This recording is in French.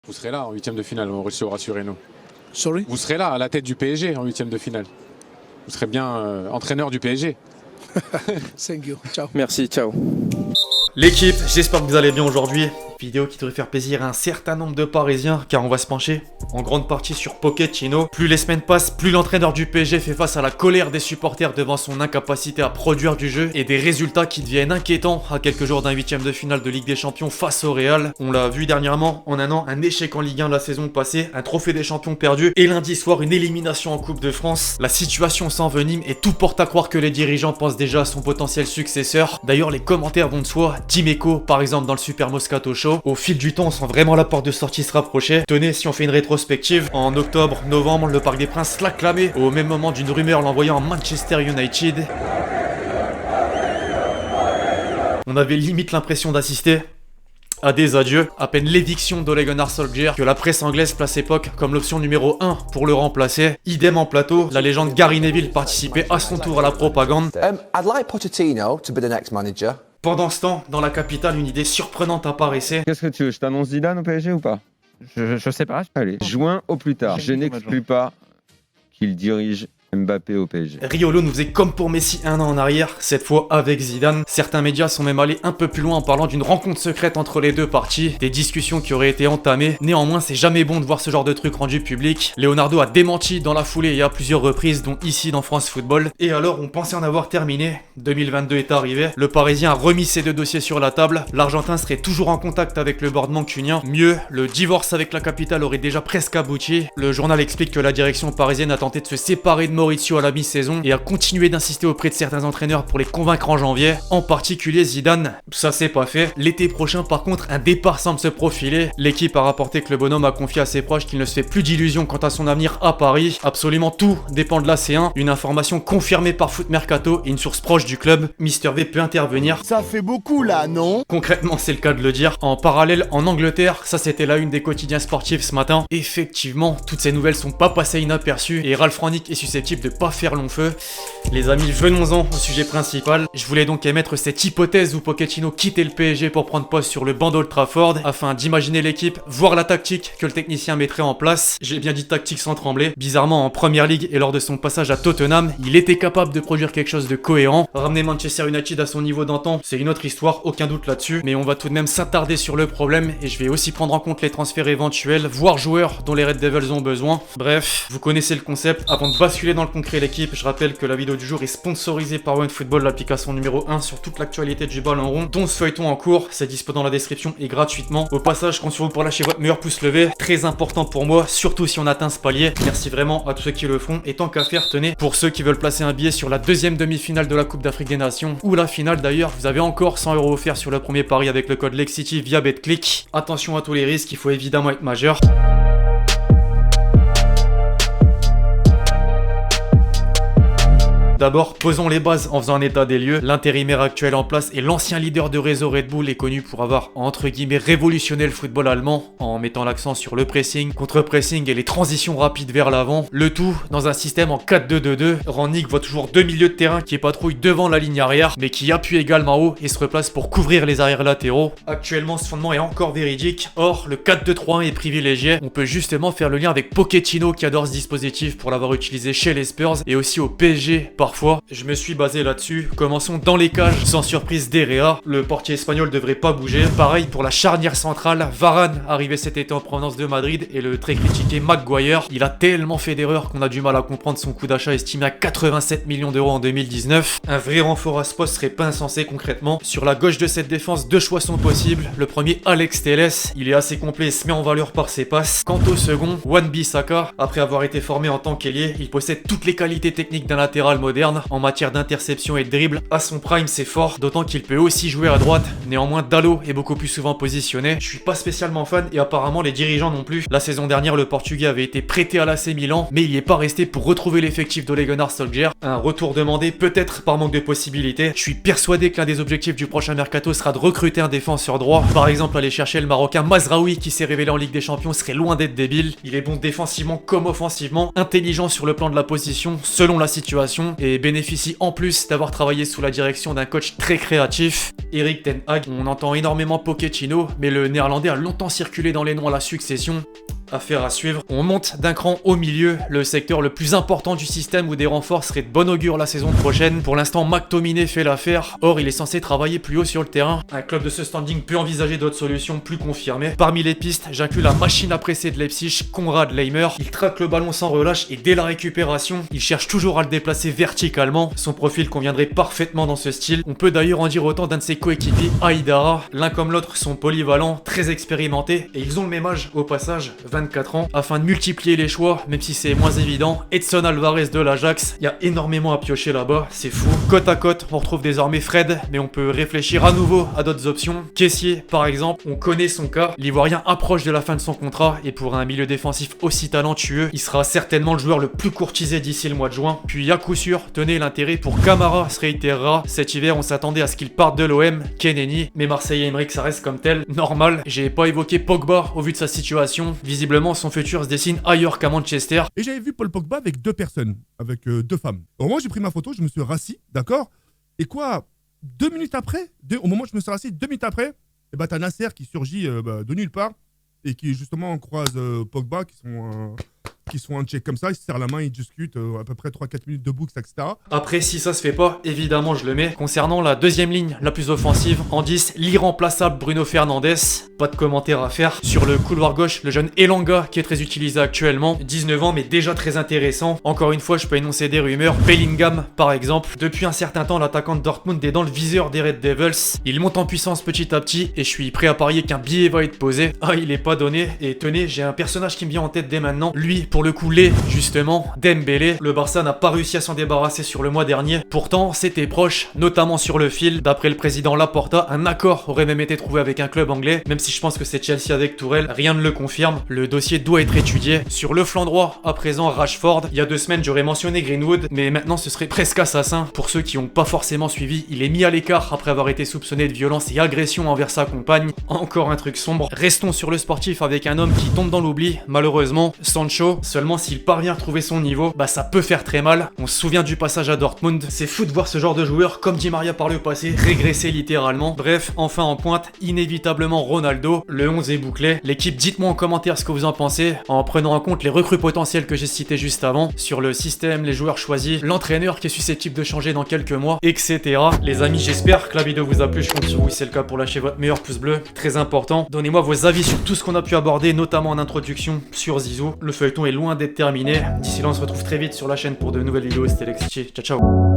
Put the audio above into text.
Vous serez là en huitième de finale, Mauricio, rassurez-nous. Sorry? Vous serez là à la tête du PSG en huitième de finale. Vous serez bien entraîneur du PSG. Thank you. Ciao. Merci, ciao. L'équipe, j'espère que vous allez bien aujourd'hui. Vidéo qui devrait faire plaisir à un certain nombre de Parisiens, car on va se pencher en grande partie sur Pochettino. Plus les semaines passent, plus l'entraîneur du PSG fait face à la colère des supporters devant son incapacité à produire du jeu et des résultats qui deviennent inquiétants à quelques jours d'un huitième de finale de Ligue des Champions face au Real. On l'a vu dernièrement, en un an, un échec en Ligue 1 la saison passée, un trophée des champions perdu et lundi soir une élimination en Coupe de France. La situation s'envenime et tout porte à croire que les dirigeants pensent déjà à son potentiel successeur. D'ailleurs, les commentaires vont de soi. Dimeco, par exemple, dans le Super Moscato Show. Au fil du temps, on sent vraiment la porte de sortie se rapprocher. Tenez, si on fait une rétrospective, en octobre, novembre, le Parc des Princes l'acclamait au même moment d'une rumeur l'envoyant à Manchester United. On avait limite l'impression d'assister à des adieux, à peine l'éviction d'Ole Gunnar Solskjaer que la presse anglaise place époque comme l'option numéro 1 pour le remplacer. Idem en plateau, la légende Gary Neville participait à son tour à la propagande. I'd like Pochettino to be the next manager. Pendant ce temps, dans la capitale, une idée surprenante apparaissait. Qu'est-ce que tu veux? Je t'annonce Zidane au PSG ou pas? Je sais pas. Allez, juin au plus tard. Je n'exclus pas qu'il dirige Mbappé au PSG. Riolo nous faisait comme pour Messi un an en arrière, cette fois avec Zidane. Certains médias sont même allés un peu plus loin en parlant d'une rencontre secrète entre les deux parties, des discussions qui auraient été entamées. Néanmoins, c'est jamais bon de voir ce genre de truc rendu public. Leonardo a démenti dans la foulée et à plusieurs reprises, dont ici dans France Football. Et alors, on pensait en avoir terminé. 2022 est arrivé. Le Parisien a remis ses deux dossiers sur la table. L'Argentin serait toujours en contact avec le board mancunien. Mieux, le divorce avec la capitale aurait déjà presque abouti. Le journal explique que la direction parisienne a tenté de se séparer de Mauricio à la mi-saison et a continué d'insister auprès de certains entraîneurs pour les convaincre en janvier, en particulier Zidane. Ça c'est pas fait. L'été prochain par contre un départ semble se profiler. L'équipe a rapporté que le bonhomme a confié à ses proches qu'il ne se fait plus d'illusions quant à son avenir à Paris. Absolument tout dépend de l'AC1. Une information confirmée par Foot Mercato et une source proche du club. Mister V peut intervenir. Ça fait beaucoup là, non? Concrètement c'est le cas de le dire. En parallèle en Angleterre, ça c'était la une des quotidiens sportifs ce matin. Effectivement, toutes ces nouvelles sont pas passées inaperçues et Ralph Rangnick est susceptible de pas faire long feu. Les amis, venons-en au sujet principal. Je voulais donc émettre cette hypothèse où Pochettino quittait le PSG pour prendre poste sur le banc d'Old Trafford afin d'imaginer l'équipe, voir la tactique que le technicien mettrait en place. J'ai bien dit tactique sans trembler. Bizarrement, en Première Ligue et lors de son passage à Tottenham, il était capable de produire quelque chose de cohérent. Ramener Manchester United à son niveau d'antan, c'est une autre histoire, aucun doute là-dessus. Mais on va tout de même s'attarder sur le problème et je vais aussi prendre en compte les transferts éventuels, voire joueurs dont les Red Devils ont besoin. Bref, vous connaissez le concept. Avant de basculer dans le concret l'équipe, je rappelle que la vidéo du jour est sponsorisée par OneFootball, l'application numéro 1 sur toute l'actualité du ballon rond, dont ce feuilleton en cours, c'est dispo dans la description et gratuitement. Au passage, je compte sur vous pour lâcher votre meilleur pouce levé, très important pour moi, surtout si on atteint ce palier. Merci vraiment à tous ceux qui le font et tant qu'à faire, tenez, pour ceux qui veulent placer un billet sur la deuxième demi-finale de la Coupe d'Afrique des Nations, ou la finale d'ailleurs, vous avez encore 100 € offerts sur le premier pari avec le code LEXCITY via BetClick. Attention à tous les risques, il faut évidemment être majeur. D'abord, posons les bases en faisant un état des lieux. L'intérimaire actuel en place et l'ancien leader de réseau Red Bull est connu pour avoir, entre guillemets, révolutionné le football allemand en mettant l'accent sur le pressing, contre-pressing et les transitions rapides vers l'avant. Le tout dans un système en 4-2-2-2. Rangnick voit toujours deux milieux de terrain qui patrouillent devant la ligne arrière, mais qui appuient également haut et se replacent pour couvrir les arrières latéraux. Actuellement, ce fondement est encore véridique. Or, le 4-2-3-1 est privilégié. On peut justement faire le lien avec Pochettino qui adore ce dispositif pour l'avoir utilisé chez les Spurs et aussi au PSG parfois. Je me suis basé là-dessus. Commençons dans les cages, sans surprise d'Herrera. Le portier espagnol devrait pas bouger. Pareil pour la charnière centrale. Varane, arrivé cet été en provenance de Madrid, et le très critiqué Maguire. Il a tellement fait d'erreurs qu'on a du mal à comprendre son coût d'achat estimé à 87 millions d'euros en 2019. Un vrai renfort à ce poste serait pas insensé concrètement. Sur la gauche de cette défense, deux choix sont possibles. Le premier, Alex Telles. Il est assez complet et se met en valeur par ses passes. Quant au second, Wan-Bissaka. Après avoir été formé en tant qu'ailier, il possède toutes les qualités techniques d'un latéral moderne. En matière d'interception et de dribble, à son prime c'est fort, d'autant qu'il peut aussi jouer à droite. Néanmoins, Dalot est beaucoup plus souvent positionné. Je suis pas spécialement fan et apparemment les dirigeants non plus. La saison dernière, le Portugais avait été prêté à l'AC Milan, mais il y est pas resté pour retrouver l'effectif d'Ole Gunnar Solskjaer. Un retour demandé peut-être par manque de possibilités. Je suis persuadé que l'un des objectifs du prochain mercato sera de recruter un défenseur droit. Par exemple, aller chercher le Marocain Mazraoui qui s'est révélé en Ligue des Champions serait loin d'être débile. Il est bon défensivement comme offensivement, intelligent sur le plan de la position selon la situation et et bénéficie en plus d'avoir travaillé sous la direction d'un coach très créatif, Erik ten Hag. On entend énormément Pochettino, mais le néerlandais a longtemps circulé dans les noms à la succession. Affaire à suivre. On monte d'un cran au milieu, le secteur le plus important du système où des renforts seraient de bon augure la saison prochaine. Pour l'instant, McTominay fait l'affaire. Or, il est censé travailler plus haut sur le terrain. Un club de ce standing peut envisager d'autres solutions plus confirmées. Parmi les pistes, j'inclus la machine à presser de Leipzig, Konrad Laimer. Il traque le ballon sans relâche et dès la récupération, il cherche toujours à le déplacer verticalement. Son profil conviendrait parfaitement dans ce style. On peut d'ailleurs en dire autant d'un de ses coéquipiers, Aïdara. L'un comme l'autre sont polyvalents, très expérimentés et ils ont le même âge au passage. 24 ans, afin de multiplier les choix, même si c'est moins évident. Edson Alvarez de l'Ajax, il y a énormément à piocher là-bas, c'est fou. Côte à côte, on retrouve désormais Fred, mais on peut réfléchir à nouveau à d'autres options. Caissier, par exemple, on connaît son cas. L'Ivoirien approche de la fin de son contrat, et pour un milieu défensif aussi talentueux, il sera certainement le joueur le plus courtisé d'ici le mois de juin. Puis à coup sûr, tenez, l'intérêt pour Camara se réitérera. Cet hiver, on s'attendait à ce qu'il parte de l'OM, Keneny, mais Marseille et Emerick, ça reste comme tel. Normal, j'ai pas évoqué Pogba au vu de sa situation. Visiblement, son futur se dessine ailleurs qu'à Manchester. Et j'avais vu Paul Pogba avec deux personnes, avec deux femmes. Au moment où j'ai pris ma photo, je me suis rassis, d'accord? Et quoi, 2 minutes après, au moment où je me suis rassis, 2 minutes après, et bah, t'as Nasser qui surgit de nulle part et qui justement croise Pogba, qui sont un check comme ça, ils se serrent la main, ils discutent à peu près 3-4 minutes de boucle, etc. Après, si ça se fait pas, évidemment je le mets. Concernant la deuxième ligne, la plus offensive, en 10, l'irremplaçable Bruno Fernandes. Pas de commentaire à faire. Sur le couloir gauche, le jeune Elanga, qui est très utilisé actuellement. 19 ans, mais déjà très intéressant. Encore une fois, je peux énoncer des rumeurs. Bellingham, par exemple. Depuis un certain temps, l'attaquant de Dortmund est dans le viseur des Red Devils. Il monte en puissance petit à petit, et je suis prêt à parier qu'un billet va être posé. Ah, il est pas donné. Et tenez, j'ai un personnage qui me vient en tête dès maintenant. Lui, pour le coup, justement, Dembélé. Le Barça n'a pas réussi à s'en débarrasser sur le mois dernier. Pourtant, c'était proche, notamment sur le fil. D'après le président Laporta, un accord aurait même été trouvé avec un club anglais, même si je pense que c'est Chelsea avec Tourelle. Rien ne le confirme. Le dossier doit être étudié. Sur le flanc droit, à présent, Rashford. Il y a 2 semaines, j'aurais mentionné Greenwood, mais maintenant, ce serait presque assassin. Pour ceux qui n'ont pas forcément suivi, il est mis à l'écart après avoir été soupçonné de violence et agression envers sa compagne. Encore un truc sombre. Restons sur le sportif avec un homme qui tombe dans l'oubli, malheureusement. Sancho, seulement s'il parvient à trouver son niveau, bah ça peut faire très mal. On se souvient du passage à Dortmund. C'est fou de voir ce genre de joueur, comme Di Maria par le passé, régresser littéralement. Bref, enfin en pointe, inévitablement Ronaldo. Le 11 est bouclé. L'équipe, dites-moi en commentaire ce que vous en pensez, en prenant en compte les recrues potentielles que j'ai citées juste avant, sur le système, les joueurs choisis, l'entraîneur qui est susceptible de changer dans quelques mois, etc. Les amis, j'espère que la vidéo vous a plu. Je compte sur vous si c'est le cas pour lâcher votre meilleur pouce bleu. Très important. Donnez-moi vos avis sur tout ce qu'on a pu aborder, notamment en introduction sur Zizou. Le feuilleton est loin d'être terminé. D'ici là, on se retrouve très vite sur la chaîne pour de nouvelles vidéos. C'était Lexi. Ciao, ciao.